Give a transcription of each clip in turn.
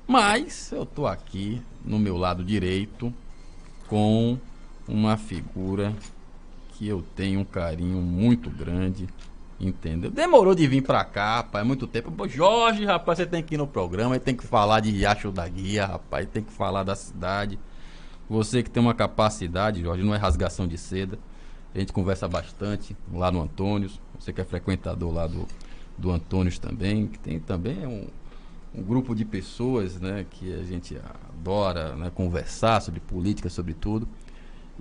Mas eu estou aqui no meu lado direito com uma figura que eu tenho um carinho muito grande, entendeu? Demorou de vir pra cá, rapaz, muito tempo. Pô, Jorge, rapaz, você tem que ir no programa, tem que falar de Riacho da Guia, rapaz, tem que falar da cidade. Você que tem uma capacidade, Jorge, não é rasgação de seda. A gente conversa bastante lá no Antônios. Você que é frequentador lá do Antônios também, que tem também um grupo de pessoas, né, que a gente adora, né, conversar sobre política, sobre tudo.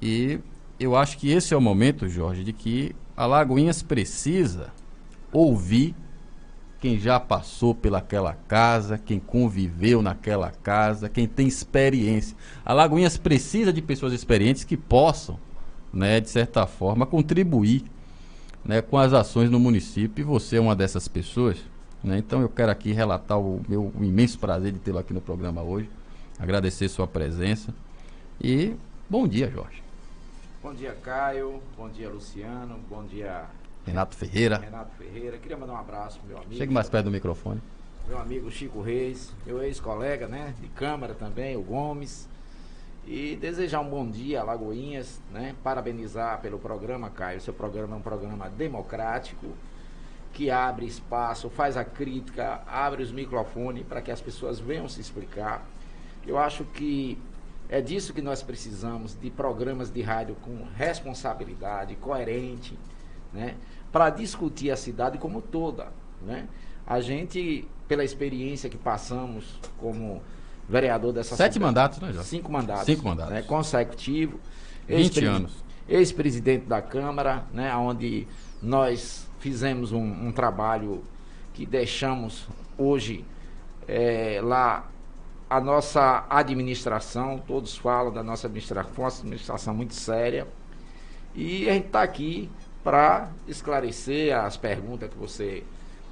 E eu acho que esse é o momento, Jorge, de que Alagoinhas precisa ouvir quem já passou pelaquela casa, quem conviveu naquela casa, quem tem experiência. Alagoinhas precisa de pessoas experientes que possam, né, de certa forma, contribuir, né, com as ações no município. E você é uma dessas pessoas, né? Então eu quero aqui relatar o meu imenso prazer de tê-lo aqui no programa hoje, agradecer sua presença e bom dia, Jorge. Bom dia, Caio. Bom dia, Luciano. Bom dia, Renato Ferreira. Queria mandar um abraço pro meu amigo. Chegue mais perto do microfone. Meu amigo Chico Reis, meu ex-colega, né, de Câmara também, o Gomes. E desejar um bom dia a Alagoinhas, né? Parabenizar pelo programa, Caio. Seu programa é um programa democrático, que abre espaço, faz a crítica, abre os microfones para que as pessoas venham se explicar. Eu acho que é disso que nós precisamos, de programas de rádio com responsabilidade, coerente, né? Para discutir a cidade como toda, né? A gente, pela experiência que passamos como vereador dessa cidade... 7 mandatos, né, Jorge? 5 mandatos. 5 mandatos. Né, consecutivo. 20 anos. Ex-presidente da Câmara, né, onde nós fizemos um trabalho que deixamos hoje lá a nossa administração, todos falam da nossa administração, uma administração muito séria, e a gente está aqui para esclarecer as perguntas que você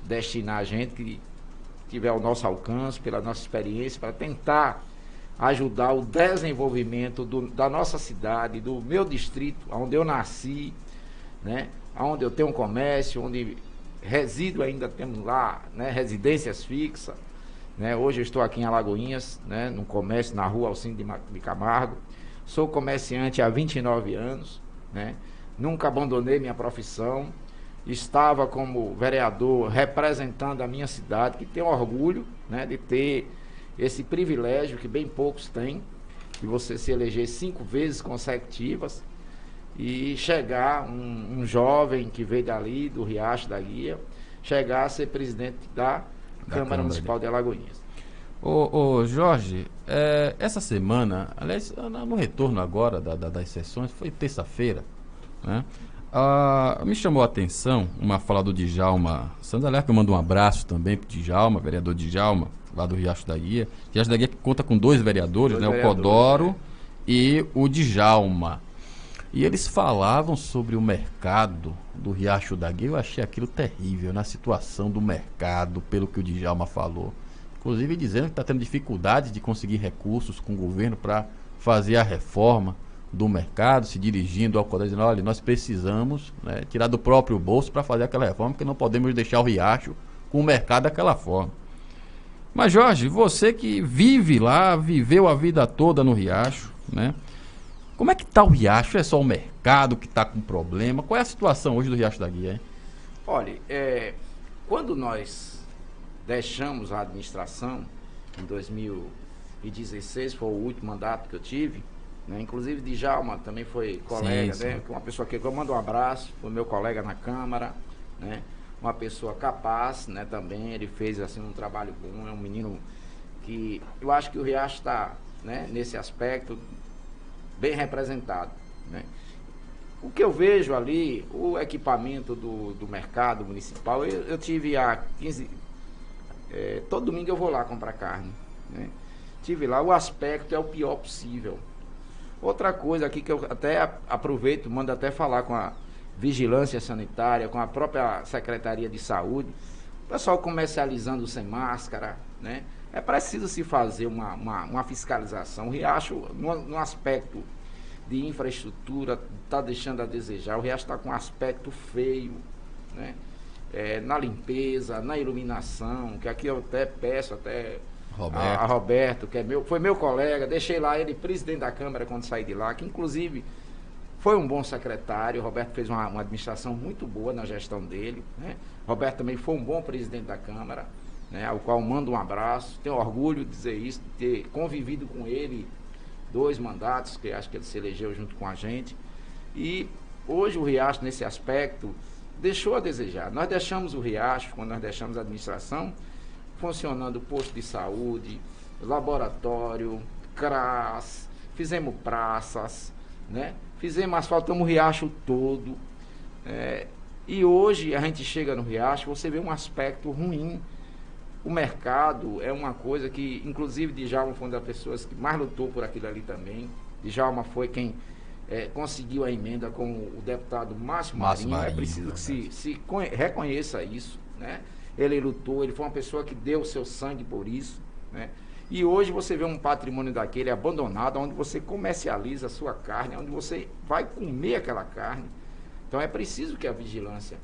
destinar a gente, que tiver ao nosso alcance, pela nossa experiência, para tentar ajudar o desenvolvimento da nossa cidade, do meu distrito, onde eu nasci, né, onde eu tenho um comércio, onde resido ainda, temos lá, né, residências fixas, né. Hoje eu estou aqui em Alagoinhas, né, no comércio na rua Alcindo de Camargo. Sou comerciante há 29 anos, né, nunca abandonei minha profissão. Estava como vereador representando a minha cidade, que tem orgulho, né, de ter esse privilégio que bem poucos têm, de você se eleger 5 vezes consecutivas e chegar um jovem que veio dali, do Riacho da Guia, chegar a ser presidente da Câmara Municipal de Alagoinhas. Ô Jorge, essa semana, aliás, no retorno agora das sessões, foi terça-feira, né? Me chamou a atenção uma fala do Djalma Sandaler, que eu mando um abraço também pro Djalma, vereador Djalma, lá do Riacho da Guia. Riacho da Guia que conta com 2 vereadores, né? O Codoro e o Djalma. E eles falavam sobre o mercado do Riacho da Guia. Eu achei aquilo terrível, na situação do mercado, pelo que o Djalma falou. Inclusive dizendo que está tendo dificuldade de conseguir recursos com o governo para fazer a reforma do mercado, se dirigindo ao Codoro, dizendo: olha, nós precisamos, né, tirar do próprio bolso para fazer aquela reforma, porque não podemos deixar o Riacho com o mercado daquela forma. Mas Jorge, você que vive lá, viveu a vida toda no Riacho, né? Como é que está o Riacho? É só o mercado que está com problema? Qual é a situação hoje do Riacho da Guia, hein? Olha, quando nós deixamos a administração, em 2016, foi o último mandato que eu tive, né? Inclusive Djalma também foi colega, sim, né? Uma pessoa que eu mando um abraço, foi meu colega na Câmara, né? Uma pessoa capaz, né? Também ele fez assim um trabalho bom, é um menino que eu acho que o Riacho está, né, nesse aspecto bem representado, né? O que eu vejo ali, o equipamento do mercado municipal, eu tive há 15... todo domingo eu vou lá comprar carne, né? Tive lá, o aspecto é o pior possível. Outra coisa aqui que eu até aproveito, mando até falar com a Vigilância Sanitária, com a própria Secretaria de Saúde, o pessoal comercializando sem máscara, né? É preciso se fazer uma fiscalização. O Riacho, no aspecto de infraestrutura, está deixando a desejar. O Riacho está com um aspecto feio, né? Na limpeza, na iluminação, que aqui eu até peço, até a Roberto, que foi meu colega, deixei lá ele presidente da Câmara quando saí de lá, que inclusive foi um bom secretário. O Roberto fez uma administração muito boa na gestão dele, né? Roberto também foi um bom presidente da Câmara, né? Ao qual mando um abraço. Tenho orgulho de dizer isso, de ter convivido com ele 2 mandatos, que acho que ele se elegeu junto com a gente. E hoje o Riacho, nesse aspecto, deixou a desejar. Nós deixamos o Riacho, quando nós deixamos a administração, funcionando posto de saúde, laboratório, CRAS, fizemos praças, né? Asfaltamos o Riacho todo. E hoje a gente chega no Riacho, você vê um aspecto ruim. O mercado é uma coisa que, inclusive, Djalma foi uma das pessoas que mais lutou por aquilo ali também. Djalma foi quem conseguiu a emenda com o deputado Márcio Marinho. É preciso que se reconheça isso, né? Ele lutou, ele foi uma pessoa que deu o seu sangue por isso, né? E hoje você vê um patrimônio daquele abandonado, onde você comercializa a sua carne, onde você vai comer aquela carne. Então é preciso que a vigilância,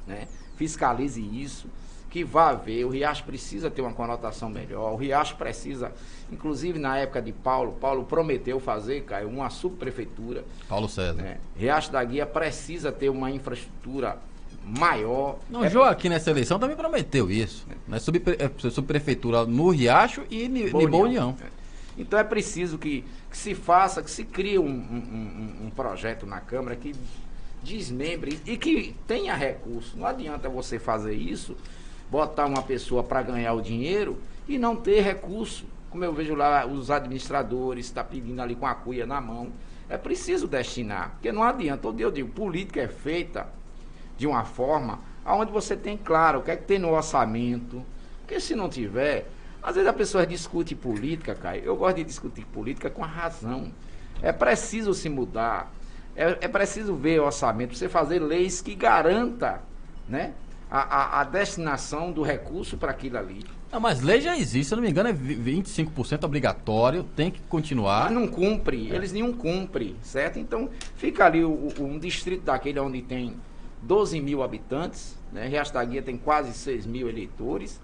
né, fiscalize isso, que vá ver. O Riacho precisa ter uma conotação melhor. O Riacho precisa, inclusive na época de Paulo prometeu fazer, Caio, uma subprefeitura. Paulo César. Né? Riacho da Guia precisa ter uma infraestrutura maior. Não, Joaquim nessa eleição também prometeu isso. Né? Subprefeitura no Riacho e Boa União. Então é preciso que se faça, que se crie um projeto na Câmara que desmembre e que tenha recurso. Não adianta você fazer isso, botar uma pessoa para ganhar o dinheiro e não ter recurso. Como eu vejo lá, os administradores estão pedindo ali com a cuia na mão. É preciso destinar, porque não adianta. Todo dia eu digo, política é feita de uma forma onde você tem claro o que é que tem no orçamento, porque se não tiver, às vezes a pessoa discute política, Caio. Eu gosto de discutir política com a razão. É preciso se mudar, é preciso ver o orçamento, você fazer leis que garanta, né, a destinação do recurso para aquilo ali. Não, mas lei já existe, se eu não me engano é 25% obrigatório, tem que continuar. Mas não cumpre, eles nenhum cumprem, certo? Então fica ali um distrito daquele onde tem 12 mil habitantes, né? Riacho da Guia tem quase 6 mil eleitores,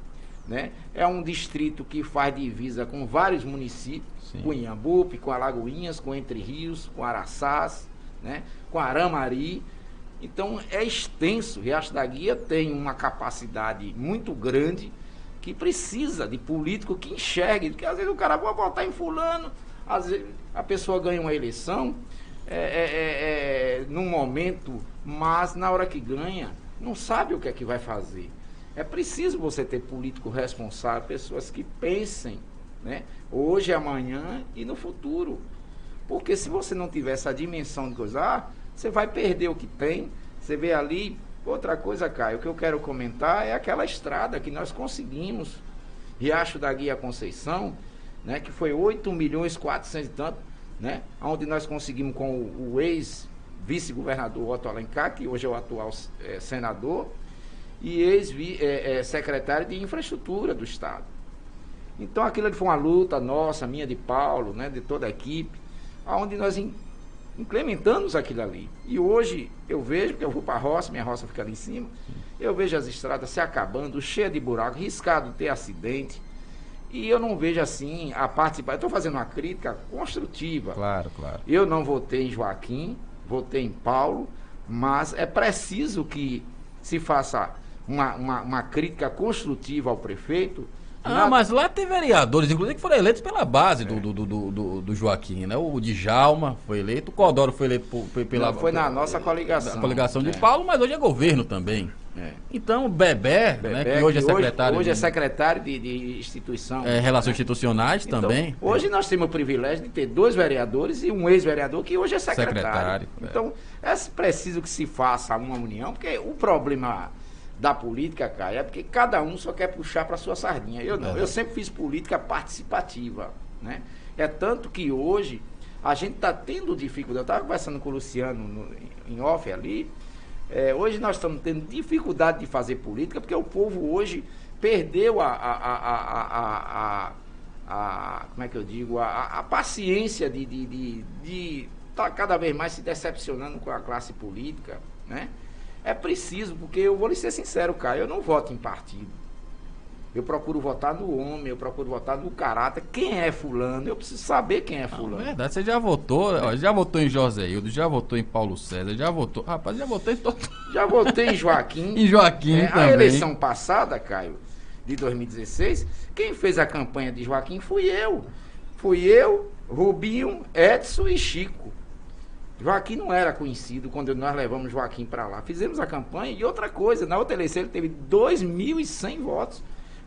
né? É um distrito que faz divisa com vários municípios, sim, com Inhambupe, com Alagoinhas, com Entre Rios, com Araçás, né? Com Aramari. Então é extenso. Riacho da Guia tem uma capacidade muito grande que precisa de político que enxergue, porque às vezes o cara vai votar em fulano, às vezes a pessoa ganha uma eleição num momento, mas na hora que ganha, não sabe o que é que vai fazer. É preciso você ter político responsável, pessoas que pensem, né, hoje, amanhã e no futuro. Porque se você não tiver essa dimensão de coisa, você vai perder o que tem. Você vê ali. Outra coisa, Caio, o que eu quero comentar é aquela estrada que nós conseguimos, Riacho da Guia Conceição, né, que foi 8.400.000 e tanto, né, onde nós conseguimos com o ex-vice-governador Otto Alencar, que hoje é o atual senador, e ex-secretário de infraestrutura do Estado. Então aquilo ali foi uma luta nossa, minha, de Paulo, né, de toda a equipe, onde nós implementamos aquilo ali. E hoje eu vejo, porque eu vou para a roça, minha roça fica ali em cima, eu vejo as estradas se acabando, cheia de buraco, riscado ter acidente, e eu não vejo assim a participar. Eu estou fazendo uma crítica construtiva. Claro, claro. Eu não votei em Joaquim, votei em Paulo, mas é preciso que se faça uma crítica construtiva ao prefeito. Mas lá tem vereadores, inclusive, que foram eleitos pela base do Joaquim, né? O Djalma foi eleito, o Codoro foi eleito foi na nossa coligação. A coligação de Paulo, mas hoje é governo também. Então, o Bebé, né, que hoje é secretário. Hoje é secretário de instituição. Relações institucionais então, também. Hoje nós temos o privilégio de ter 2 vereadores e um ex-vereador que hoje é secretário. Então, é preciso que se faça uma união, porque o problema da política, Caio, é porque cada um só quer puxar para sua sardinha. Eu não, eu sempre fiz política participativa, né? É tanto que hoje a gente está tendo dificuldade. Eu estava conversando com o Luciano em off ali. Hoje nós estamos tendo dificuldade de fazer política, porque o povo hoje perdeu como é que eu digo, a paciência de estar cada vez mais se decepcionando com a classe política, né? É preciso, porque eu vou lhe ser sincero, Caio, eu não voto em partido. Eu procuro votar no homem, eu procuro votar no caráter. Quem é fulano? Eu preciso saber quem é fulano. É verdade, você já votou, ó, já votou em José Hildo, já votou em Paulo César, já votou. Rapaz, já votou em todo. Já votei em Joaquim. Em Joaquim também. A eleição passada, Caio, de 2016, quem fez a campanha de Joaquim fui eu. Fui eu, Rubinho, Edson e Chico. Joaquim não era conhecido quando nós levamos Joaquim para lá. Fizemos a campanha e outra coisa, na outra eleição ele teve 2.100 votos.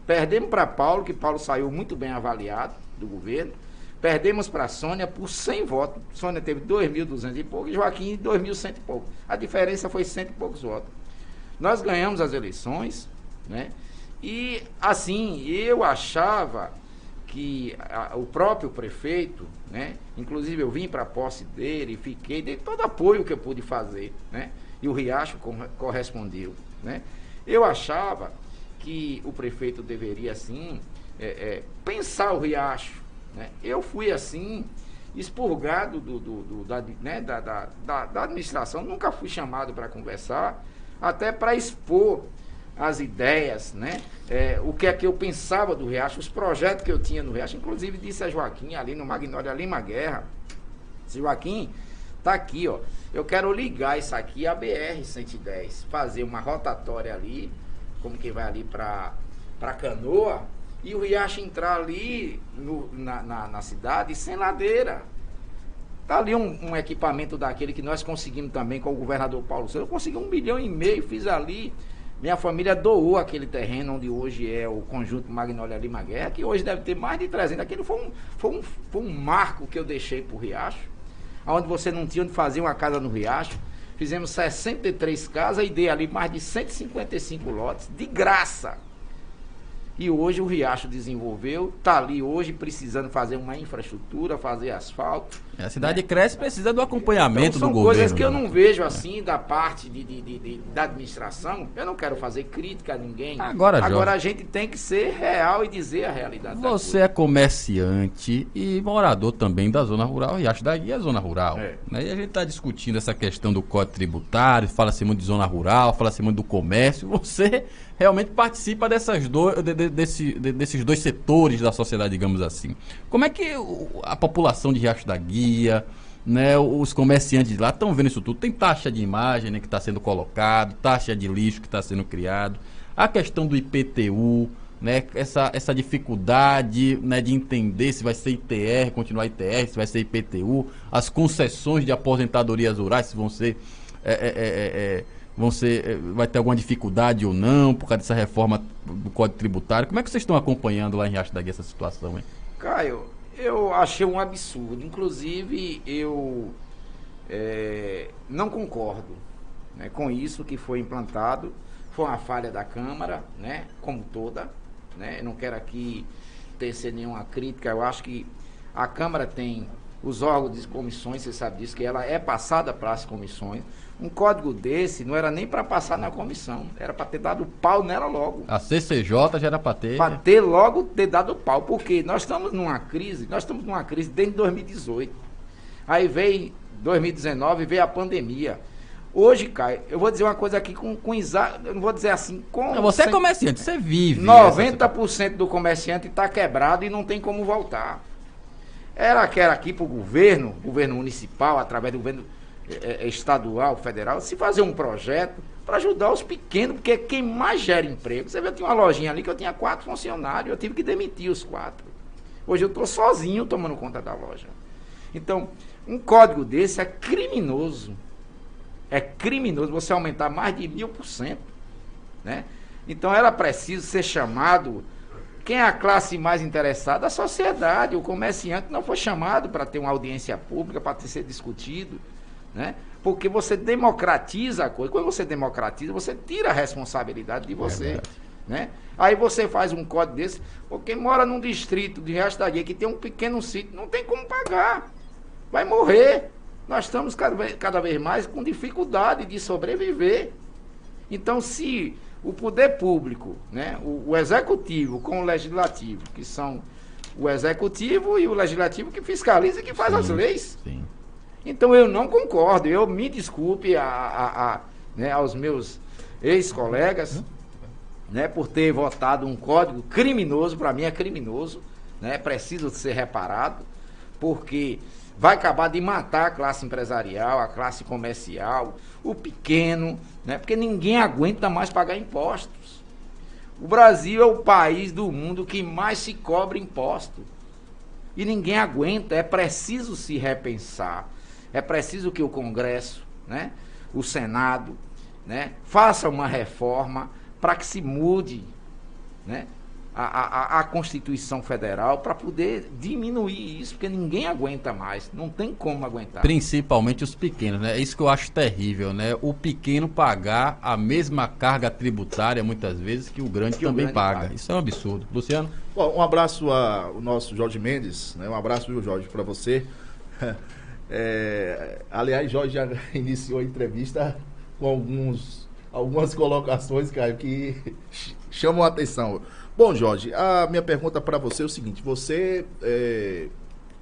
Perdemos para Paulo, que Paulo saiu muito bem avaliado do governo. Perdemos para Sônia por 100 votos. Sônia teve 2.200 e pouco e Joaquim 2.100 e pouco. A diferença foi 100 e poucos votos. Nós ganhamos as eleições, né? E assim, eu achava que o próprio prefeito, né? Inclusive eu vim para a posse dele, fiquei, dei todo apoio que eu pude fazer, né? E o Riacho correspondeu, né? Eu achava que o prefeito deveria, assim, pensar o Riacho, né? Eu fui, assim, expurgado da administração, nunca fui chamado para conversar, até para expor as ideias, né? O que é que eu pensava do Riacho, os projetos que eu tinha no Riacho, inclusive disse a Joaquim, ali no Magnólia Lima Guerra, Joaquim, tá aqui, ó, eu quero ligar isso aqui à BR-110, fazer uma rotatória ali, como que vai ali para Canoa, e o Riacho entrar ali na cidade sem ladeira. Tá ali um equipamento daquele que nós conseguimos também com o governador Paulo César. Eu consegui 1,5 milhão, fiz ali. Minha família doou aquele terreno onde hoje é o conjunto Magnólia Lima Guerra, que hoje deve ter mais de 300. Aquilo foi um marco que eu deixei pro Riacho, onde você não tinha onde fazer uma casa no Riacho. Fizemos 63 casas e dei ali mais de 155 lotes, de graça. E hoje o Riacho desenvolveu, está ali hoje precisando fazer uma infraestrutura, fazer asfalto. A cidade cresce, precisa do acompanhamento então, do governo. São coisas que eu não vejo assim da parte da administração. Eu não quero fazer crítica a ninguém. Agora a gente tem que ser real e dizer a realidade. Você é comerciante e morador também da zona rural. Riacho da Guia é zona rural. Né? E a gente está discutindo essa questão do Código Tributário, fala-se muito de zona rural, fala-se muito do comércio. Você realmente participa desses dois setores da sociedade, digamos assim. Como é que a população de Riacho da Guia, né, os comerciantes de lá estão vendo isso tudo? Tem taxa de imagem, né, que está sendo colocado, taxa de lixo que está sendo criado, a questão do IPTU, né, essa dificuldade, né, de entender se vai ser ITR, continuar ITR, se vai ser IPTU, as concessões de aposentadorias rurais, se vão ser... vai ter alguma dificuldade ou não por causa dessa reforma do Código Tributário? Como é que vocês estão acompanhando lá em Riacho da Guia essa situação, hein? Caio, eu achei um absurdo. Inclusive, eu não concordo, né, com isso que foi implantado. Foi uma falha da Câmara, né, como toda. Né? Eu não quero aqui tecer nenhuma crítica. Eu acho que a Câmara tem os órgãos de comissões, você sabe disso, que ela é passada para as comissões. Um código desse não era nem para passar na comissão, era para ter dado pau nela logo. A CCJ já era para ter... Para ter logo ter dado pau, porque nós estamos numa crise desde 2018. Aí veio 2019, veio a pandemia. Hoje, Caio, eu vou dizer uma coisa aqui com exato, eu não vou dizer assim... Você é comerciante, você vive. 90% do comerciante está quebrado e não tem como voltar. Era aqui para o governo municipal, através do governo estadual, federal, se fazer um projeto para ajudar os pequenos, porque é quem mais gera emprego. Você vê, eu tinha uma lojinha ali que eu tinha 4 funcionários, eu tive que demitir os 4. Hoje eu estou sozinho tomando conta da loja. Então, um código desse é criminoso. É criminoso você aumentar mais de 1000%. Né? Então era preciso ser chamado... Quem é a classe mais interessada? A sociedade, o comerciante não foi chamado para ter uma audiência pública, para ser discutido, né? Porque você democratiza a coisa. Quando você democratiza, você tira a responsabilidade de você. Né? Aí você faz um código desse, porque mora num distrito de Riacho da Guia que tem um pequeno sítio, não tem como pagar. Vai morrer. Nós estamos cada vez mais com dificuldade de sobreviver. Então, se o poder público, né, o executivo com o legislativo, que são o executivo e o legislativo que fiscaliza e que faz as leis. Sim. Então eu não concordo, eu me desculpe né, aos meus ex-colegas, né, por ter votado um código criminoso, para mim é criminoso, né, precisa ser reparado, porque vai acabar de matar a classe empresarial, a classe comercial, o pequeno, né, porque ninguém aguenta mais pagar impostos. O Brasil é o país do mundo que mais se cobra imposto. E ninguém aguenta, é preciso se repensar. É preciso que o Congresso, né, o Senado, né, faça uma reforma para que se mude, né, a Constituição Federal para poder diminuir isso, porque ninguém aguenta mais, não tem como aguentar. Principalmente os pequenos, né? É isso que eu acho terrível, né? O pequeno pagar a mesma carga tributária, muitas vezes, que o grande também paga. Isso é um absurdo. Luciano? Bom, um abraço ao nosso Jorge Mendes, né? Um abraço, viu, Jorge, para você. Aliás, Jorge já iniciou a entrevista com algumas colocações, Caio, que chamam a atenção. Bom, Jorge, a minha pergunta para você é o seguinte: você,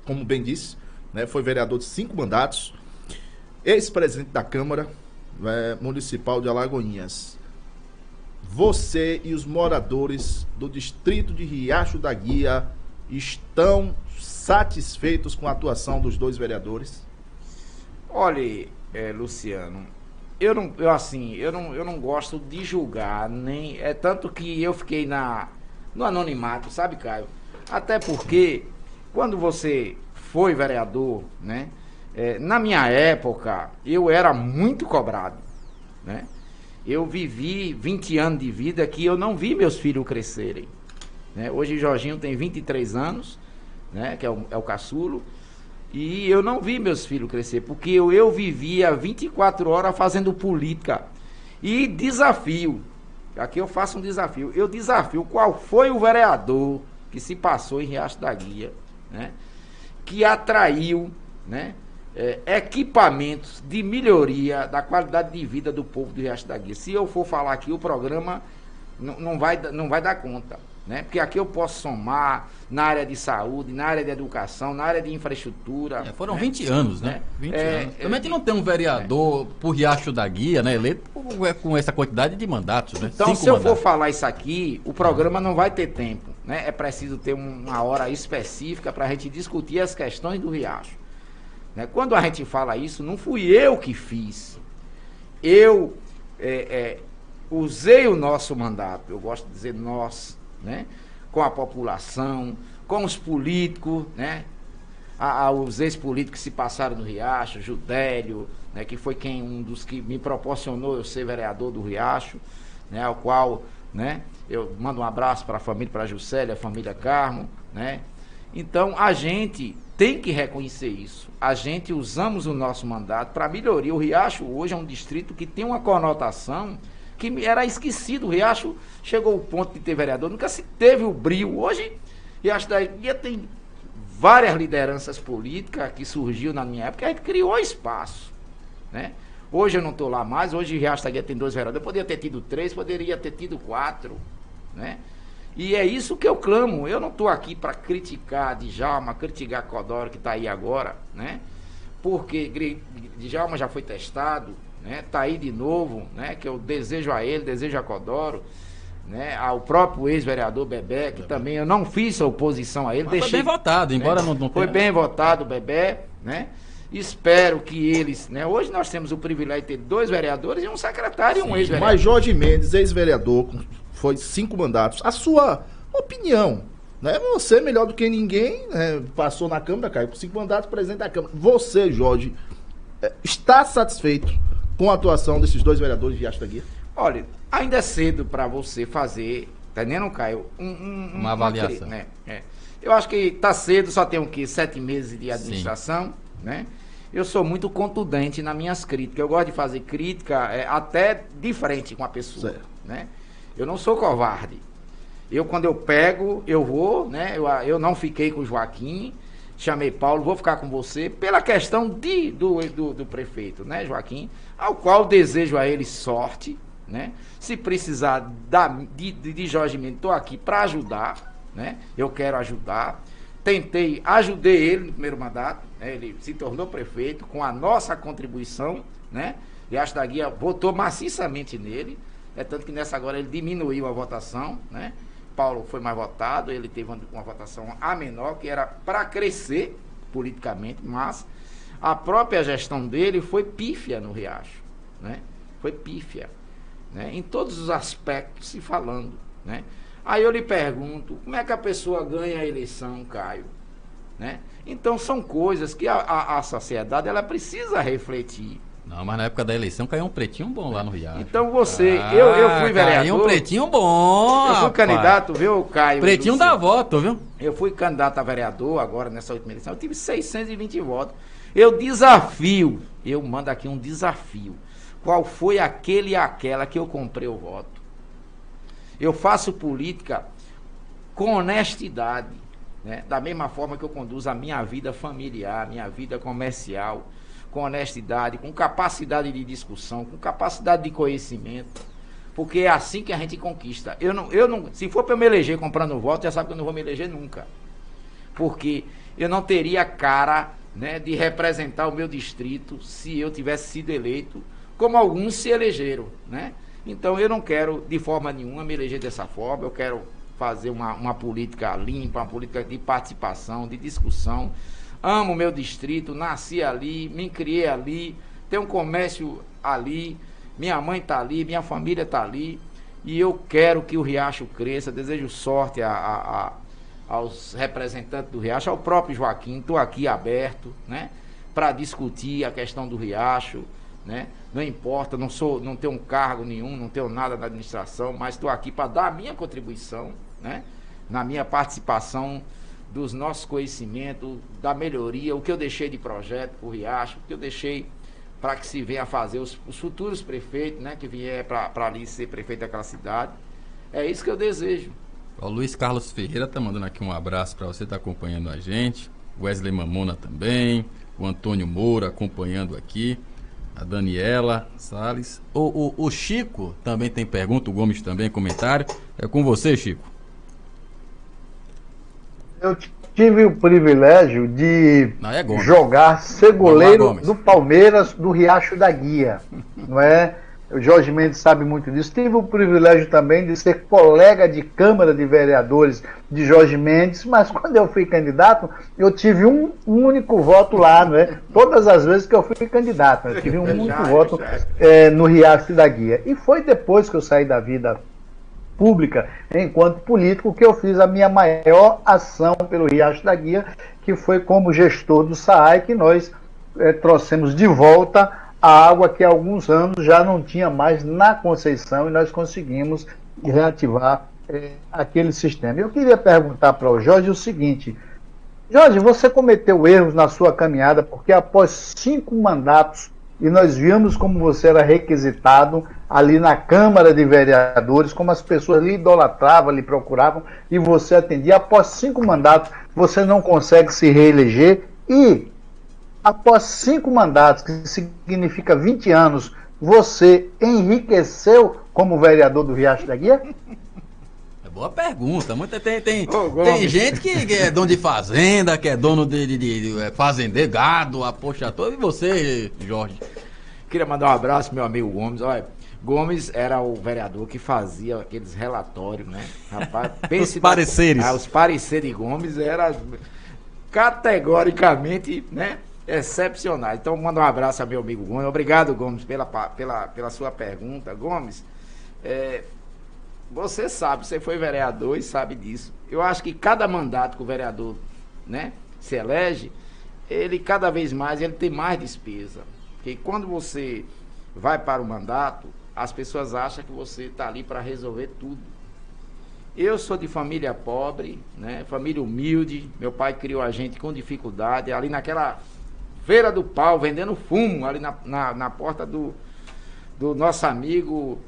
como bem disse, né, foi vereador de 5 mandatos, ex-presidente da Câmara Municipal de Alagoinhas. Você e os moradores do distrito de Riacho da Guia estão satisfeitos com a atuação dos 2 vereadores? Olha, Luciano, eu não gosto de julgar, nem é tanto que eu fiquei no anonimato, sabe, Caio? Até porque quando você foi vereador, né? Na minha época eu era muito cobrado, né? Eu vivi 20 anos de vida que eu não vi meus filhos crescerem, né? Hoje Jorginho tem 23 anos, né? Que é o caçulo. E eu não vi meus filhos crescer, porque eu vivia 24 horas fazendo política. E desafio, aqui eu faço um desafio, eu desafio qual foi o vereador que se passou em Riacho da Guia, né, que atraiu, né, equipamentos de melhoria da qualidade de vida do povo de Riacho da Guia. Se eu for falar aqui, o programa não vai dar conta, né? Porque aqui eu posso somar na área de saúde, na área de educação, na área de infraestrutura. Foram 20 anos, né? 20 anos. Também a gente não tem um vereador por Riacho da Guia, né? Eleito com essa quantidade de mandatos, né? Então, se eu for falar isso aqui, o programa não vai ter tempo, né? É preciso ter uma hora específica para a gente discutir as questões do Riacho, né? Quando a gente fala isso, não fui eu que fiz. Eu usei o nosso mandato, eu gosto de dizer nós, né, com a população, com os políticos, né, os ex-políticos que se passaram no Riacho, Judélio, né, que foi um dos que me proporcionou eu ser vereador do Riacho, né, ao qual, né, eu mando um abraço para a família, para a Juscelia, a família Carmo, né. Então a gente tem que reconhecer isso. A gente usamos o nosso mandato para melhoria. O Riacho hoje é um distrito que tem uma conotação que era esquecido. O Riacho chegou ao ponto de ter vereador, nunca se teve o brio. Hoje, Riacho da Guia tem várias lideranças políticas que surgiu na minha época, a gente criou espaço, né? Hoje eu não estou lá mais, hoje Riacho da Guia tem 2 vereadores, eu poderia ter tido 3, poderia ter tido 4, né? E é isso que eu clamo. Eu não estou aqui para criticar Djalma, criticar Codoro, que está aí agora, né? Porque Djalma já foi testado, né? Tá aí de novo, né? Que eu desejo a ele, desejo a Codoro, né? Ao próprio ex-vereador Bebé, que também eu não fiz oposição a ele. Mas foi bem votado, embora não foi bem votado o Bebé, né? Espero que eles, né? Hoje nós temos o privilégio de ter 2 vereadores e um secretário e um ex-vereador. Mas Jorge Mendes, ex-vereador, foi 5 mandatos. A sua opinião, né? Você, melhor do que ninguém, né, passou na Câmara, Caio, com 5 mandatos, presidente da Câmara. Você, Jorge, está satisfeito com a atuação desses 2 vereadores de Riacho da Guia? Olha, ainda é cedo para você fazer, tá entendendo, Caio? Uma avaliação. Né? Eu acho que está cedo, só tem o quê? 7 meses de administração, sim, né? Eu sou muito contundente nas minhas críticas. Eu gosto de fazer crítica até de frente com a pessoa, certo, né? Eu não sou covarde. Quando eu pego, eu vou, né? Eu não fiquei com o Joaquim, chamei Paulo, vou ficar com você, pela questão do prefeito, né, Joaquim, ao qual desejo a ele sorte, né? Se precisar de Jorge Mendes, estou aqui para ajudar, né? Eu quero ajudar. Ajudei ele no primeiro mandato, né? Ele se tornou prefeito com a nossa contribuição, né? Riacho da Guia votou maciçamente nele, É tanto que nessa agora ele diminuiu a votação, né? Paulo foi mais votado, ele teve uma votação a menor, que era para crescer politicamente, mas a própria gestão dele foi pífia no Riacho, né? Foi pífia, né? Em todos os aspectos se falando, né? Aí eu lhe pergunto, como é que a pessoa ganha a eleição, Caio? Né? Então são coisas que a sociedade ela precisa refletir. Não, mas na época da eleição caiu um pretinho bom lá no Riacho. Então você, eu fui vereador. Caiu um pretinho bom. Eu fui rapaz. candidato, viu, Caio? Pretinho dá voto, viu? Eu fui candidato a vereador agora nessa última eleição. Eu tive 620 votos. Eu desafio, eu mando aqui um desafio. Qual foi aquele e aquela que eu comprei o voto? Eu faço política com honestidade, né? Da mesma forma que eu conduzo a minha vida familiar, minha vida comercial, com honestidade, com capacidade de discussão, com capacidade de conhecimento, porque é assim que a gente conquista. Eu não, se for para eu me eleger comprando voto, já sabe que eu não vou me eleger nunca, porque eu não teria cara, né, de representar o meu distrito se eu tivesse sido eleito, como alguns se elegeram, né? Então eu não quero de forma nenhuma me eleger dessa forma, eu quero fazer uma política limpa, uma política de participação, de discussão. Amo o meu distrito, nasci ali, me criei ali, tenho um comércio ali, minha mãe está ali, minha família está ali, e eu quero que o Riacho cresça, desejo sorte aos representantes do Riacho, ao próprio Joaquim, estou aqui aberto, né, para discutir a questão do Riacho, né? Não importa, não tenho um cargo nenhum, não tenho nada na administração, mas estou aqui para dar a minha contribuição, né, na minha participação dos nossos conhecimentos, da melhoria, o que eu deixei de projeto para o Riacho, o que eu deixei para que se venha a fazer os futuros prefeitos, né, que vier para ali ser prefeito daquela cidade. É isso que eu desejo. O Luiz Carlos Ferreira está mandando aqui um abraço para você, está acompanhando a gente. Wesley Mamona também, o Antônio Moura acompanhando aqui. A Daniela Salles. O Chico também tem pergunta, o Gomes também, comentário. É com você, Chico. Eu tive o privilégio de jogar ser goleiro do Palmeiras do Riacho da Guia, não é? O Jorge Mendes sabe muito disso. Tive o privilégio também de ser colega de Câmara de Vereadores de Jorge Mendes, mas quando eu fui candidato, eu tive um único voto lá, não é? Todas as vezes que eu fui candidato, eu tive um único voto no Riacho da Guia. E foi depois que eu saí da vida pública, enquanto político, que eu fiz a minha maior ação pelo Riacho da Guia, que foi como gestor do SAAI, que nós trouxemos de volta a água que há alguns anos já não tinha mais na Conceição, e nós conseguimos reativar aquele sistema. Eu queria perguntar para o Jorge o seguinte: Jorge, você cometeu erros na sua caminhada, porque após 5 mandatos, e nós vimos como você era requisitado ali na Câmara de Vereadores, como as pessoas lhe idolatravam, lhe procuravam, e você atendia. Após 5 mandatos, você não consegue se reeleger, e após 5 mandatos, que significa 20 anos, você enriqueceu como vereador do Riacho da Guia? É boa pergunta. Tem gente que é dono de fazenda, que é dono de fazendeiro, gado, a poxa toda. E você, Jorge? Queria mandar um abraço pro meu amigo Gomes. Olha, Gomes era o vereador que fazia aqueles relatórios, né? Rapaz, os pareceres. Os pareceres de Gomes eram categoricamente, né, excepcionais. Então, manda um abraço ao meu amigo Gomes. Obrigado, Gomes, pela sua pergunta. Gomes, você sabe, você foi vereador e sabe disso. Eu acho que cada mandato que o vereador, né, se elege, ele cada vez mais ele tem mais despesa. Porque quando você vai para o mandato, as pessoas acham que você está ali para resolver tudo. Eu sou de família pobre, né, família humilde. Meu pai criou a gente com dificuldade, ali naquela Feira do Pau, vendendo fumo, ali na porta do nosso amigo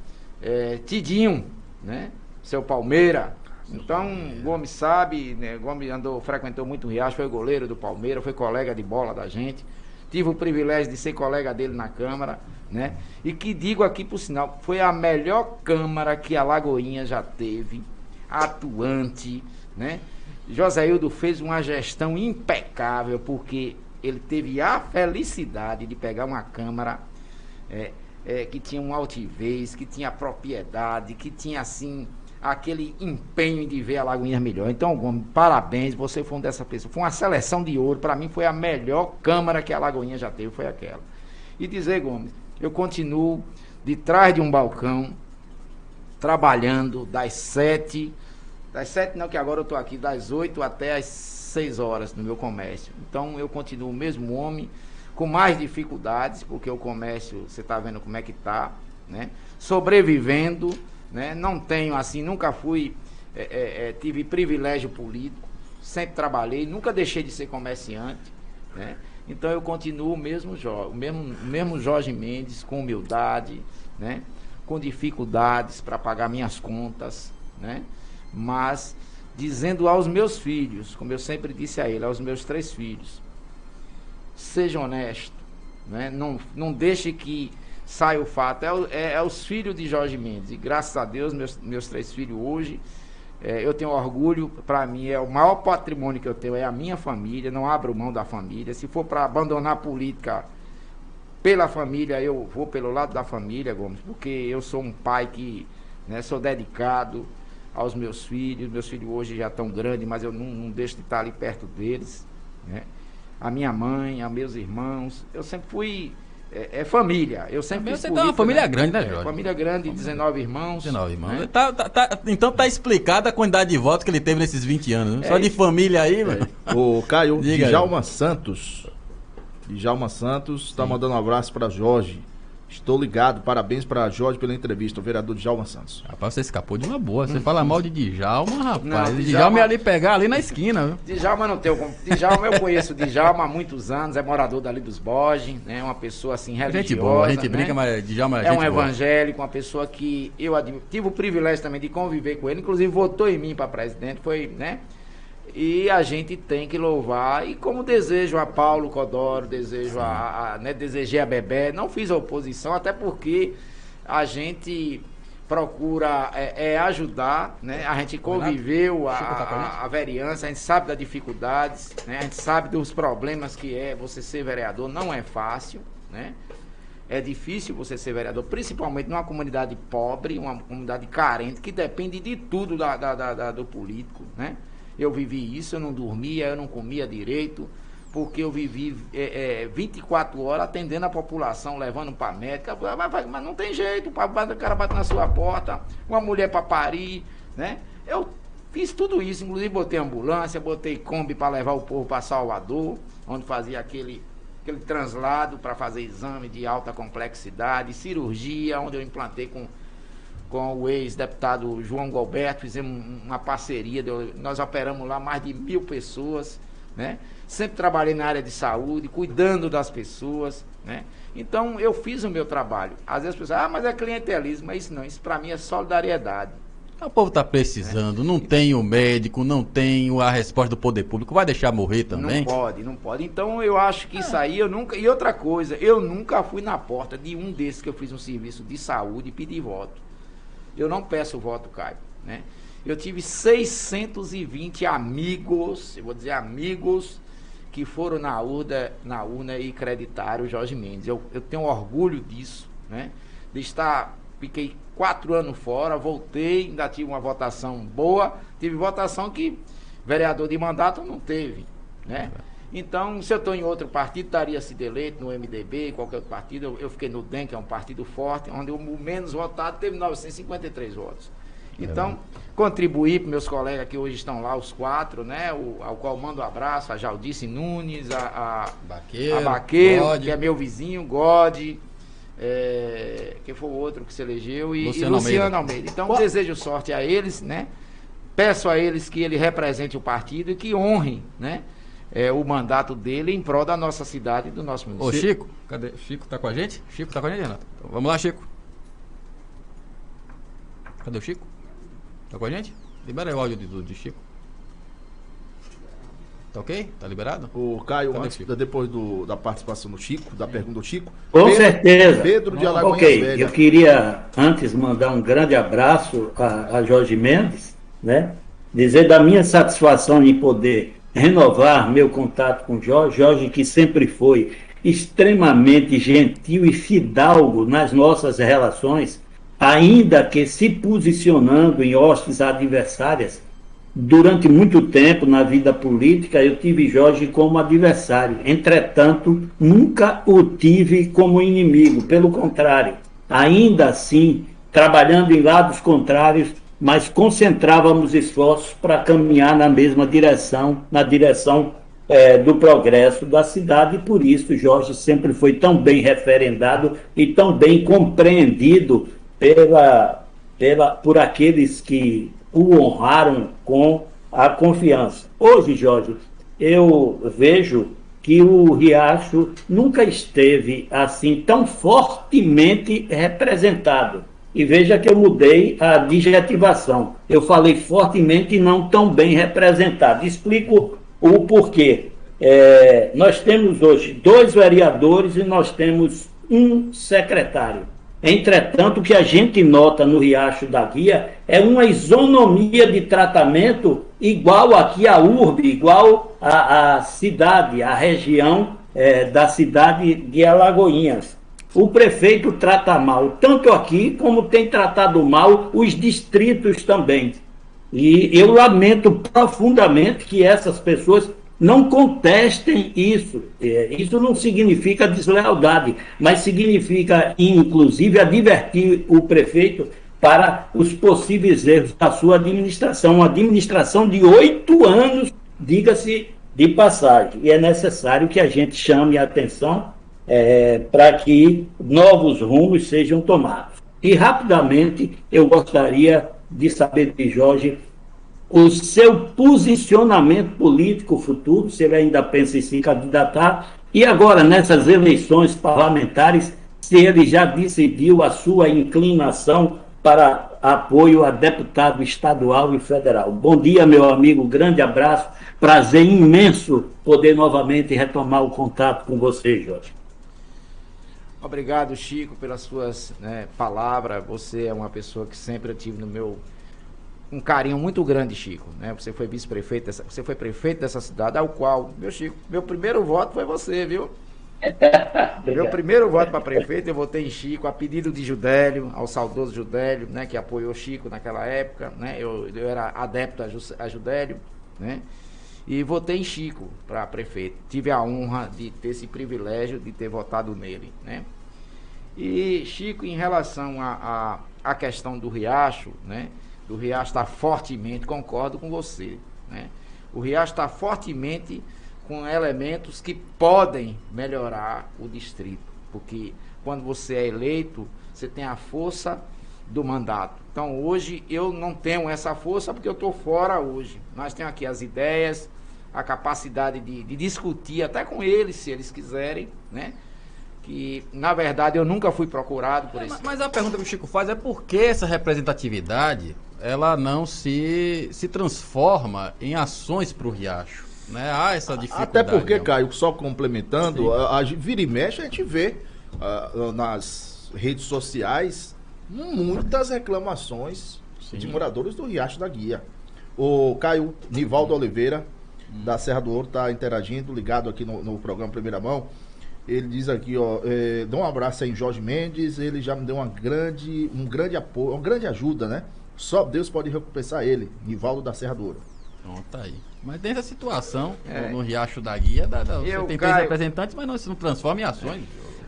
Tidinho, né, seu Palmeira. Então, Gomes sabe, né, Gomes frequentou muito o Riacho, foi goleiro do Palmeiras, foi colega de bola da gente. Tive o privilégio de ser colega dele na Câmara, né? E que digo aqui por sinal, foi a melhor Câmara que a Lagoinha já teve, atuante, né? Joséildo fez uma gestão impecável, porque ele teve a felicidade de pegar uma Câmara que tinha uma altivez, que tinha propriedade, que tinha, assim, aquele empenho de ver a Lagoinha melhor. Então, Gomes, parabéns, você foi uma dessa pessoa. Foi uma seleção de ouro, para mim foi a melhor Câmara que a Lagoinha já teve, foi aquela. E dizer, Gomes, eu continuo de trás de um balcão, trabalhando das 7 não, que agora eu estou aqui, das 8 até as 6 horas no meu comércio. Então, eu continuo o mesmo homem, com mais dificuldades, porque o comércio, você está vendo como é que está, né? Sobrevivendo, né? Não tenho, assim, nunca fui, tive privilégio político, sempre trabalhei, nunca deixei de ser comerciante, né? Então eu continuo o mesmo Jorge Mendes, com humildade, né? Com dificuldades para pagar minhas contas, né? Mas dizendo aos meus filhos, como eu sempre disse a ele, aos meus 3 filhos, seja honesto, né? Não deixe que saia o fato. É os filhos de Jorge Mendes. E graças a Deus, meus 3 filhos hoje, eu tenho orgulho. Para mim, o maior patrimônio que eu tenho é a minha família. Não abro mão da família. Se for para abandonar a política pela família, eu vou pelo lado da família, Gomes, porque eu sou um pai que, né, sou dedicado aos meus filhos. Meus filhos hoje já estão grandes, mas eu não deixo de estar ali perto deles, né? A minha mãe, a meus irmãos, eu sempre fui família. Eu sempre fiz política, tem uma família, né? Grande, né, Jorge? Família grande, 19 irmãos. 19 irmãos. Né? Então tá explicada a quantidade de votos que ele teve nesses 20 anos. Né? Só de família aí, mano. Ô, Caio, Djalma Santos tá mandando um abraço para Jorge. Estou ligado, parabéns para Jorge pela entrevista, o vereador Djalma Santos. Rapaz, você escapou de uma boa. Você fala mal de Djalma, rapaz. Djalma ia ali pegar ali na esquina, viu? Djalma não tem como. Djalma, eu conheço Djalma há muitos anos, é morador dali dos Borges, né? Uma pessoa assim religiosa. Gente boa, a gente né? brinca, mas Djalma é um evangélico, uma pessoa que eu tive o privilégio também de conviver com ele, inclusive votou em mim para presidente, foi, né? E a gente tem que louvar, e como desejo a Paulo Codoro, desejo desejei a Bebé, não fiz a oposição, até porque a gente procura ajudar, né? A gente conviveu a vereança, a gente sabe das dificuldades, né? A gente sabe dos problemas que é você ser vereador, não é fácil, né? É difícil você ser vereador, principalmente numa comunidade pobre, uma comunidade carente, que depende de tudo do político, né? Eu vivi isso, eu não dormia, eu não comia direito, porque eu vivi 24 horas atendendo a população, levando para a médica, mas não tem jeito, o cara bate na sua porta, uma mulher para parir, né? Eu fiz tudo isso, inclusive botei ambulância, botei Kombi para levar o povo para Salvador, onde fazia aquele translado para fazer exame de alta complexidade, cirurgia, onde eu implantei com o ex-deputado João Galberto, fizemos uma parceria, nós operamos lá mais de 1.000 pessoas, né? Sempre trabalhei na área de saúde, cuidando das pessoas, né? Então, eu fiz o meu trabalho. Às vezes as pessoas, mas é clientelismo, mas isso não, isso para mim é solidariedade. O povo está precisando, não tem o médico, não tem a resposta do poder público, vai deixar morrer também? Não pode. Então, eu acho que isso aí, e outra coisa, eu nunca fui na porta de um desses que eu fiz um serviço de saúde e pedi voto. Eu não peço voto, Caio, né? Eu tive 620 amigos, eu vou dizer amigos, que foram na urna e creditaram o Jorge Mendes. Eu tenho orgulho disso, né? Fiquei 4 anos fora, voltei, ainda tive uma votação boa, tive votação que vereador de mandato não teve, né? Então, se eu estou em outro partido, estaria sido eleito no MDB, qualquer outro partido. Eu fiquei no DEM, que é um partido forte, onde o menos votado teve 953 votos. Então, contribuí para meus colegas que hoje estão lá, os 4, né? Ao qual mando um abraço, a Jaldice Nunes, a Baqueiro, que é meu vizinho, God, que foi o outro que se elegeu, e Luciano Almeida. Então, desejo sorte a eles, né? Peço a eles que ele represente o partido e que honrem, né? O mandato dele em prol da nossa cidade e do nosso município. Ô, Chico, cadê? Chico tá com a gente? Chico tá com a gente, Renato? Então, vamos lá, Chico. Cadê o Chico? Tá com a gente? Libera aí o áudio de Chico. Tá ok? Tá liberado? O Caio, depois da participação do Chico, da pergunta do Chico. Com certeza. Pedro de Alagoinhas Velhas. Eu queria, antes, mandar um grande abraço a Jorge Mendes, né? Dizer da minha satisfação em poder renovar meu contato com Jorge, que sempre foi extremamente gentil e fidalgo nas nossas relações, ainda que se posicionando em hostes adversárias. Durante muito tempo na vida política eu tive Jorge como adversário, entretanto nunca o tive como inimigo, pelo contrário, ainda assim, trabalhando em lados contrários, mas concentrávamos esforços para caminhar na mesma direção, na direção do progresso da cidade, e por isso Jorge sempre foi tão bem referendado e tão bem compreendido por aqueles que o honraram com a confiança. Hoje, Jorge, eu vejo que o Riacho nunca esteve assim tão fortemente representado. E veja que eu mudei a adjetivação. Eu falei fortemente e não tão bem representado. Explico o porquê. Nós temos hoje 2 vereadores e nós temos 1 secretário. Entretanto, o que a gente nota no Riacho da Guia é uma isonomia de tratamento igual aqui à urbe, igual à cidade, à região da cidade de Alagoinhas. O prefeito trata mal, tanto aqui como tem tratado mal os distritos também. E eu lamento profundamente que essas pessoas não contestem isso. Isso não significa deslealdade, mas significa, inclusive, advertir o prefeito para os possíveis erros da sua administração. Uma administração de 8 anos, diga-se de passagem. E é necessário que a gente chame a atenção para que novos rumos sejam tomados. E, rapidamente, eu gostaria de saber de Jorge o seu posicionamento político futuro, se ele ainda pensa em se candidatar, e agora nessas eleições parlamentares, se ele já decidiu a sua inclinação para apoio a deputado estadual e federal. Bom dia, meu amigo, grande abraço, prazer imenso poder novamente retomar o contato com você, Jorge. Obrigado, Chico, pelas suas palavras. Você é uma pessoa que sempre eu tive um carinho muito grande, Chico, né? Você foi vice-prefeito, você foi prefeito dessa cidade, ao qual, meu Chico, meu primeiro voto foi você, viu? Meu primeiro voto para prefeito, eu votei em Chico, a pedido de Judélio, ao saudoso Judélio, né, que apoiou Chico naquela época, né? Eu era adepto a Judélio, né? E votei em Chico para prefeito. Tive a honra de ter esse privilégio de ter votado nele, né? E Chico, em relação à questão do Riacho, né? O Riacho está fortemente, concordo com você, né? O Riacho está fortemente com elementos que podem melhorar o distrito, porque quando você é eleito, você tem a força do mandato. Então hoje eu não tenho essa força porque eu estou fora hoje. Nós temos aqui as ideias, a capacidade de discutir até com eles, se eles quiserem, né? Que, na verdade, eu nunca fui procurado por isso. Mas a pergunta que o Chico faz é por que essa representatividade ela não se transforma em ações para o Riacho, né? Há essa dificuldade. Até porque, Caio, só complementando, vira e mexe a gente vê nas redes sociais muitas reclamações de moradores do Riacho da Guia. O Caio Nivaldo Oliveira, da Serra do Ouro, está interagindo, ligado aqui no programa Primeira Mão. Ele diz aqui, dá um abraço aí em Jorge Mendes, ele já me deu um grande apoio, uma grande ajuda, né? Só Deus pode recompensar ele, Nivaldo da Serra do Ouro. Então, tá aí. Mas dentro da situação, no Riacho da Guia, você tem 3 representantes, mas não se transforma em ações.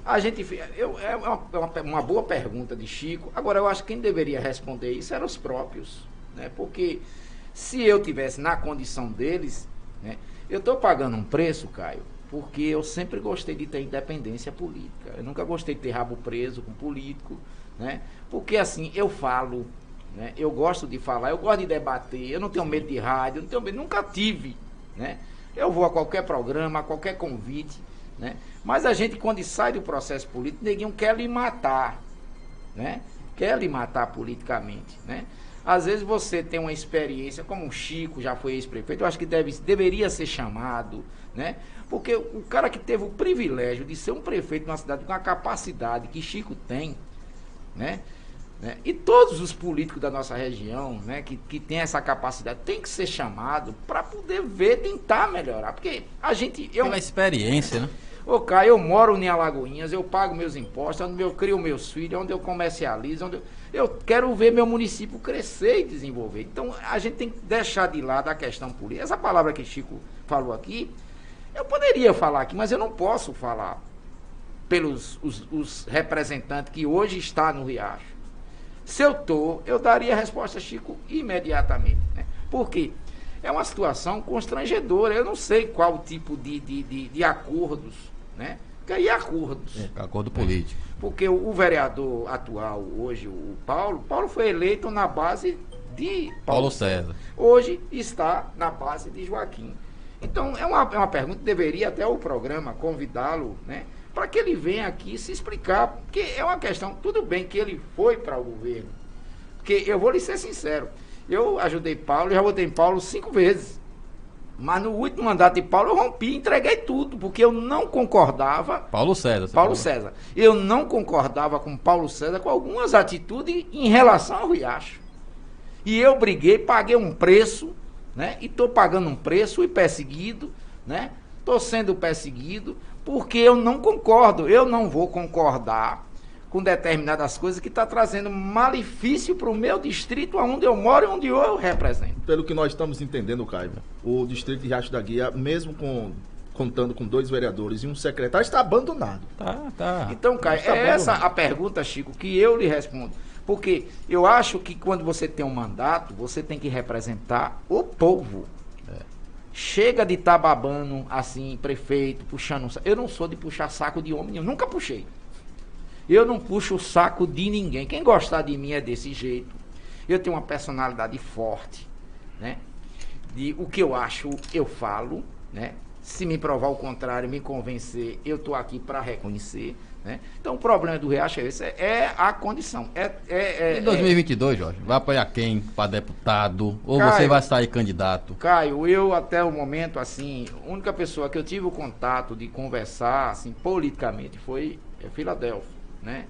A gente, é uma boa pergunta de Chico. Agora, eu acho que quem deveria responder isso eram os próprios, né? Porque se eu tivesse na condição deles, né? Eu estou pagando um preço, Caio, porque eu sempre gostei de ter independência política. Eu nunca gostei de ter rabo preso com político, né? Porque assim, eu falo, né? Eu gosto de falar, eu gosto de debater, eu não tenho medo de rádio, eu não tenho medo, nunca tive, né? Eu vou a qualquer programa, a qualquer convite, né? Mas a gente, quando sai do processo político, ninguém quer lhe matar, né? Quer lhe matar politicamente, né? Às vezes você tem uma experiência, como o Chico já foi ex-prefeito, eu acho que deveria ser chamado, né? Porque o cara que teve o privilégio de ser um prefeito numa cidade com a capacidade que Chico tem, né? E todos os políticos da nossa região, né, que tem essa capacidade, tem que ser chamado para poder ver, tentar melhorar. Porque a gente... Pela experiência, né? Ô, Caio, eu moro em Alagoinhas, eu pago meus impostos, onde eu crio meus filhos, onde eu comercializo, onde eu quero ver meu município crescer e desenvolver. Então, a gente tem que deixar de lado a questão política. Essa palavra que Chico falou aqui, eu poderia falar aqui, mas eu não posso falar pelos os representantes que hoje estão no Riacho. Se eu daria a resposta, Chico, imediatamente. Né? Por quê? É uma situação constrangedora. Eu não sei qual tipo de acordos, né? Porque aí é acordos. Acordo político. Porque o vereador atual, hoje, o Paulo foi eleito na base de Paulo César. Hoje está na base de Joaquim. Então, é uma pergunta que deveria até o programa convidá-lo, né? Para que ele venha aqui se explicar. Porque é uma questão, tudo bem que ele foi para o governo. Porque eu vou lhe ser sincero. Eu ajudei Paulo, já votei em Paulo 5 vezes. Mas no último mandato de Paulo eu rompi, entreguei tudo, porque eu não concordava... Paulo César. Paulo César. Eu não concordava com Paulo César com algumas atitudes em relação ao Riacho. E eu briguei, paguei um preço, né? E estou pagando um preço e perseguido, né? Estou sendo perseguido porque eu não concordo. Eu não vou concordar com determinadas coisas que está trazendo malefício para o meu distrito, onde eu moro e onde eu represento. Pelo que nós estamos entendendo, Caio, o distrito de Riacho da Guia, mesmo contando com 2 vereadores e um secretário, está abandonado. Tá. Então, Caio, essa a pergunta, Chico, que eu lhe respondo. Porque eu acho que quando você tem um mandato, você tem que representar o povo. Chega de estar babando, assim, prefeito, puxando... Eu não sou de puxar saco de homem nenhum, nunca puxei. Eu não puxo o saco de ninguém. Quem gostar de mim é desse jeito. Eu tenho uma personalidade forte, né? De o que eu acho, eu falo, né? Se me provar o contrário, me convencer, eu estou aqui para reconhecer, né? Então o problema do Riacho é esse, é a condição. Em 2022, Jorge, vai apoiar quem para deputado? Ou Caio, você vai sair candidato? Caio, eu até o momento, assim, a única pessoa que eu tive o contato de conversar, assim, politicamente, foi Filadélfio. Né?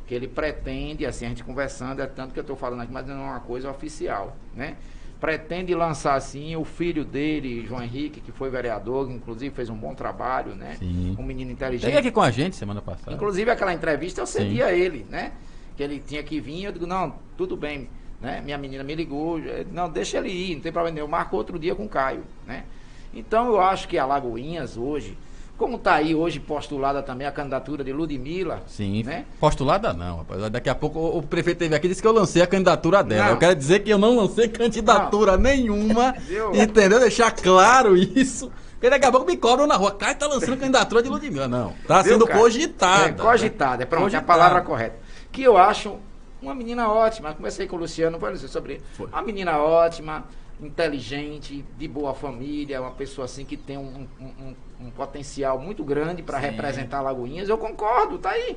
Que ele pretende, assim, a gente conversando, é tanto que eu estou falando aqui, mas não é uma coisa oficial, né? Pretende lançar, assim, o filho dele, João Henrique, que foi vereador, que inclusive fez um bom trabalho, né? Sim. Um menino inteligente. Veio aqui com a gente semana passada. Inclusive, aquela entrevista eu cedi a ele, né? Que ele tinha que vir, eu digo, não, tudo bem, né? Minha menina me ligou, não, deixa ele ir, não tem problema nenhum, eu marco outro dia com o Caio, né? Então, eu acho que Alagoinhas, hoje, como está aí hoje postulada também a candidatura de Ludmila. Sim, né? Postulada não, rapaz. Daqui a pouco o prefeito teve aqui e disse que eu lancei a candidatura dela. Não. Eu quero dizer que eu não lancei candidatura nenhuma. Entendeu? Deixar claro isso. Porque daqui a pouco me cobram na rua. Caio tá lançando candidatura de Ludmila. Não. Tá sendo cogitada. Cogitada, pronto, cogitada. É a palavra correta. Que eu acho uma menina ótima. Conversei com o Luciano, não dizer sobre ele. Uma menina ótima, inteligente, de boa família, uma pessoa assim que tem um potencial muito grande para representar Alagoinhas. Eu concordo, tá aí,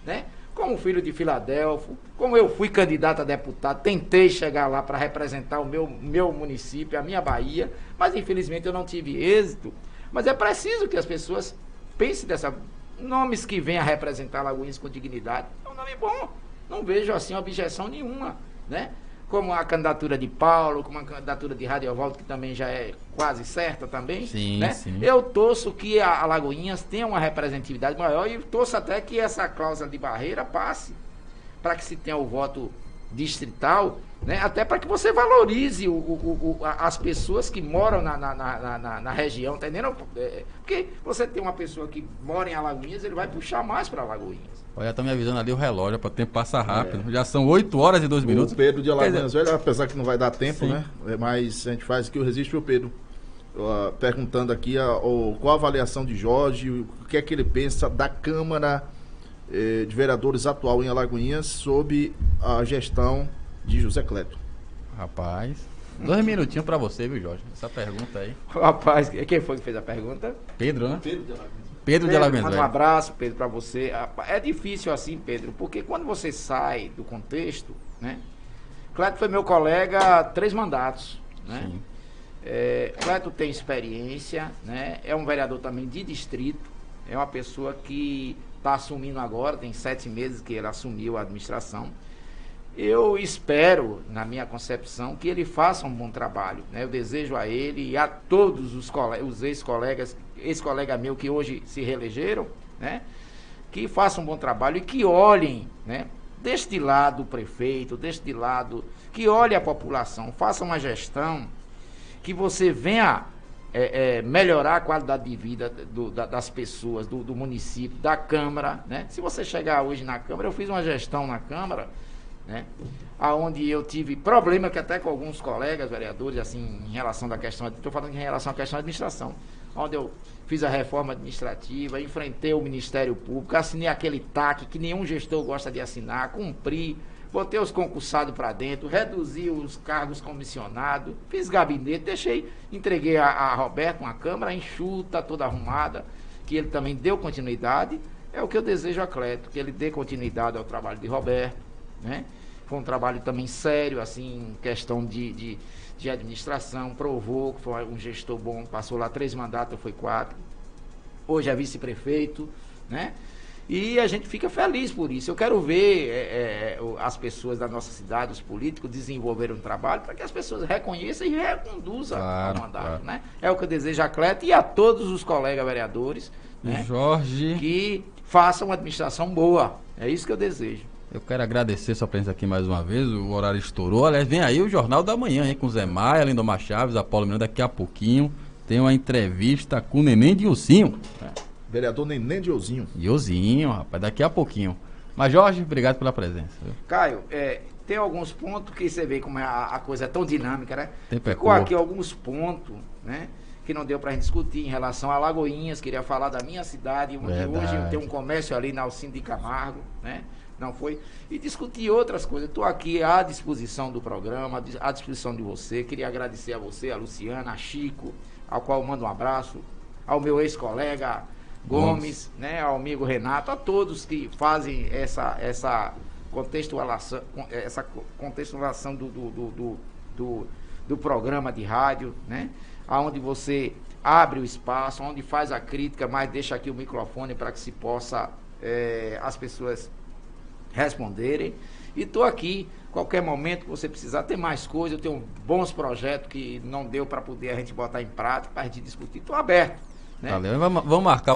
né? Como filho de Filadélfio, como eu fui candidato a deputado, tentei chegar lá para representar o meu município, a minha Bahia, mas infelizmente eu não tive êxito. Mas é preciso que as pessoas pensem nomes que venham a representar Alagoinhas com dignidade. É um nome bom, não vejo assim objeção nenhuma, né? Como a candidatura de Paulo, como a candidatura de Radiovaldo, que também já é quase certa também. Sim, né? sim. Eu torço que a Alagoinhas tenha uma representatividade maior e torço até que essa cláusula de barreira passe, para que se tenha o voto distrital, né? Até para que você valorize as pessoas que moram na região, tá entendendo? Porque você tem uma pessoa que mora em Alagoinhas, ele vai puxar mais para Alagoinhas. Olha, tá me avisando ali o relógio, para o tempo passar rápido. Já são 8 horas e 2 minutos. O Pedro de Alagoinhas Velho, apesar que não vai dar tempo, né? Mas a gente faz aqui o registro, o Pedro. Perguntando aqui qual a avaliação de Jorge, o que é que ele pensa da Câmara de Vereadores atual em Alagoinhas sob a gestão de José Cleto. Rapaz, 2 minutinhos para você, viu, Jorge? Essa pergunta aí. Rapaz, quem foi que fez a pergunta? Pedro, né? Pedro de Alagoinhas. Manda um abraço, Pedro, para você. É difícil assim, Pedro, porque quando você sai do contexto, né? Cleto foi meu colega 3 mandatos, né? Sim. Cleto tem experiência, né? É um vereador também de distrito, é uma pessoa que está assumindo agora, tem 7 meses que ele assumiu a administração. Eu espero, na minha concepção, que ele faça um bom trabalho, né? Eu desejo a ele e a todos os ex-colegas, esse colega meu que hoje se reelegeram, né? Que façam um bom trabalho e que olhem, né? Deste lado o prefeito, deste lado, que olhe a população, faça uma gestão que você venha melhorar a qualidade de vida das pessoas, do município, da Câmara, né? Se você chegar hoje na Câmara, eu fiz uma gestão na Câmara, né? Onde eu tive problema que até com alguns colegas vereadores, assim, em relação da questão, estou falando em relação à questão da administração, onde eu fiz a reforma administrativa, enfrentei o Ministério Público, assinei aquele TAC que nenhum gestor gosta de assinar, cumpri, botei os concursados para dentro, reduzi os cargos comissionados, fiz gabinete, entreguei a Roberto uma Câmara enxuta, toda arrumada, que ele também deu continuidade. É o que eu desejo a Cleto, que ele dê continuidade ao trabalho de Roberto, né? Foi um trabalho também sério, assim, em questão de administração, provou que foi um gestor bom, passou lá 3 mandatos, foi 4, hoje é vice-prefeito, né? E a gente fica feliz por isso. Eu quero ver as pessoas da nossa cidade, os políticos, desenvolverem um trabalho para que as pessoas reconheçam e reconduzam ao mandato, né? É o que eu desejo a Cleto e a todos os colegas vereadores, né? Jorge, que façam uma administração boa. É isso que eu desejo. Eu quero agradecer sua presença aqui mais uma vez. O horário estourou. Aliás, vem aí o Jornal da Manhã, hein? Com Zé Maia, Lindomar Chaves, Apolo Miranda. Daqui a pouquinho tem uma entrevista com o Neném Dilcinho. Vereador Neném Diozinho. Diozinho, rapaz, daqui a pouquinho. Mas, Jorge, obrigado pela presença. Caio, tem alguns pontos que você vê como a coisa é tão dinâmica, né? Tempo é Ficou curto. aqui alguns pontos, né? Que não deu pra gente discutir em relação a Lagoinhas. Queria falar da minha cidade, onde hoje tem um comércio ali na Alcindo de Camargo, né? Não foi? E discutir outras coisas. Estou aqui à disposição do programa, à disposição de você. Queria agradecer a você, a Luciana, a Chico, ao qual eu mando um abraço, ao meu ex-colega Gomes, né, ao amigo Renato, a todos que fazem essa contextualização do programa de rádio, né, onde você abre o espaço, onde faz a crítica, mas deixa aqui o microfone para que se possa as pessoas responderem. E estou aqui, qualquer momento que você precisar, tem mais coisa, eu tenho bons projetos que não deu para poder a gente botar em prática, para a gente discutir, estou aberto, né? Valeu, vamos marcar